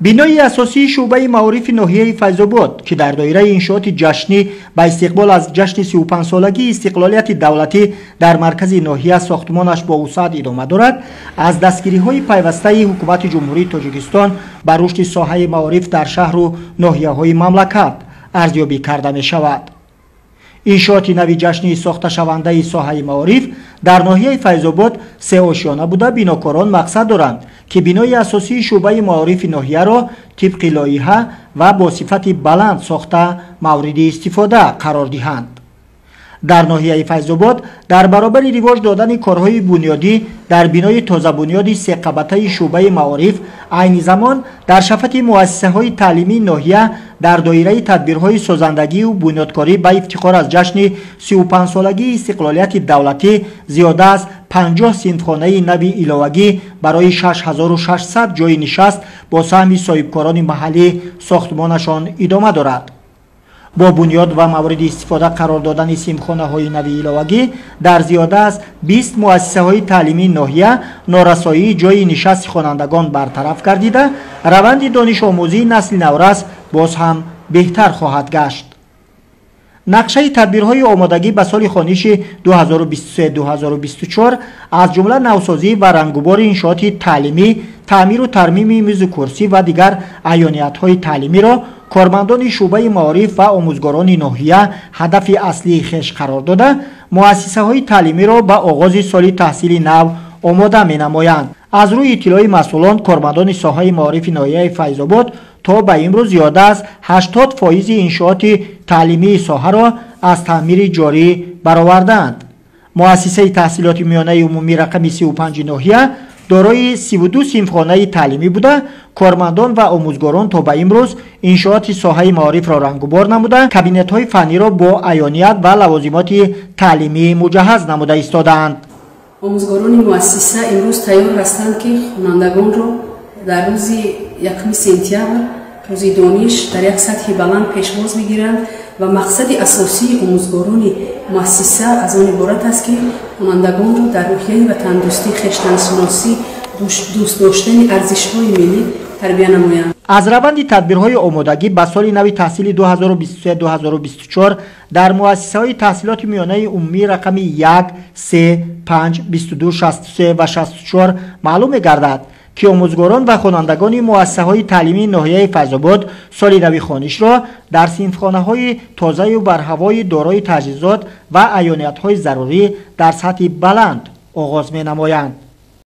بینای اساسی شعبه معارف ناحیه فیض‌آباد که در دایره انشاءات جشنی با استقبال از جشن 35 سالگی استقلالیت دولتی در مرکز ناحیه ساختمانش با وسعت ادامه دارد، از دستگیری‌های پیوسته حکومت جمهوری تاجیکستان بر رشد ساحه معارف در شهر و ناحیه‌های مملکت ارزیابی کرده می‌شود. انشاءات نوی جشنی ساخته شونده ساحه معارف در ناحیه فیض‌آباد 3 آشیانه بوده. بیناکاران مقصد دارند که بینای اساسی شعبه معارف ناحیه را طبق لایحه و با صفت بلند ساخته مورد استفاده قرار دهند. در ناحیه فیض‌آباد در برابر رواج دادن کارهای بنیادی در بینای تازه بنیاد 3 قبطه شعبه معارف، عین زمان در شفت مؤسسه‌های تعلیمی ناحیه در دایره تدبیرهای سازندگی و بنیادکاری به افتخار از جشن 35 سالگی استقلالیت دولتی زیاده از 50 صنفخانه نوی علاوگی برای 6600 جای نشست با سهم صاحبکاران محلی ساختمانشان ادامه دارد. با بنیاد و مورد استفاده قرار دادن صنفخانه‌های نوی علاوگی در زیاده از 20 مؤسسه‌های تعلیمی ناحیه، نارسایی جای نشست خوانندگان برطرف گردیده، روند دانش آموزی نسل نورس باز هم بهتر خواهد گشت. نقشه تدبیرهای آمادگی به سال خوانش 2023-2024 از جمله نوسازی و رنگوبار انشاءات تعلیمی، تعمیر و ترمیم میز و کرسی و دیگر عیانیت‌های تعلیمی را کارمندان شعبه معارف و آموزگاران ناحیه هدف اصلی خویش قرار داده، مؤسسه‌های تعلیمی را به آغاز سال تحصیل نو آماده می‌نمایند. از روی اطلاع مسئولان، کارمندان ساحه معارف ناحیه فیض‌آباد تا به امروز زیاده از 80% انشاءات تعلیمی ساحه را از تعمیر جاری برآوردند. مؤسسه تحصیلات میانه عمومی رقم 35 ناحیه دارای 32 صنفخانه تعلیمی بوده. کارمندان و آموزگاران تا به امروز انشاءات ساحه معارف را رنگوبار نموده، کابینت‌های فنی را با عیانیت و لوازمات تعلیمی مجهز نموده ایستادند. آموزگاران مؤسسه امروز تیار هستند که خوانندگان را در روز 1 سپتامبر روز دانش در یک سطح بلند پیشواز بگیرند و مقصد اساسی آموزگاران مؤسسه از آن عبارت است که خوانندگان را در روحیه و تندرستی خویشتن‌شناسی، دوست داشتن ارزش‌های ملی تربیت نمایند. از روند تدبیرهای آمادگی به سال نو تحصیلی 2023-2024 در مؤسسه‌های تحصیلات میانه عمومی رقم 1، 3، 5، 22، 63 و 64 معلوم گردد که آموزگاران و خوانندگان مؤسسه‌های تعلیمی ناحیه فیض‌آباد سال نو خوانش را در صنفخانه‌های تازه و برهوای دارای تجهیزات و عیانیت‌های ضروری در سطح بلند آغاز می‌نمایند.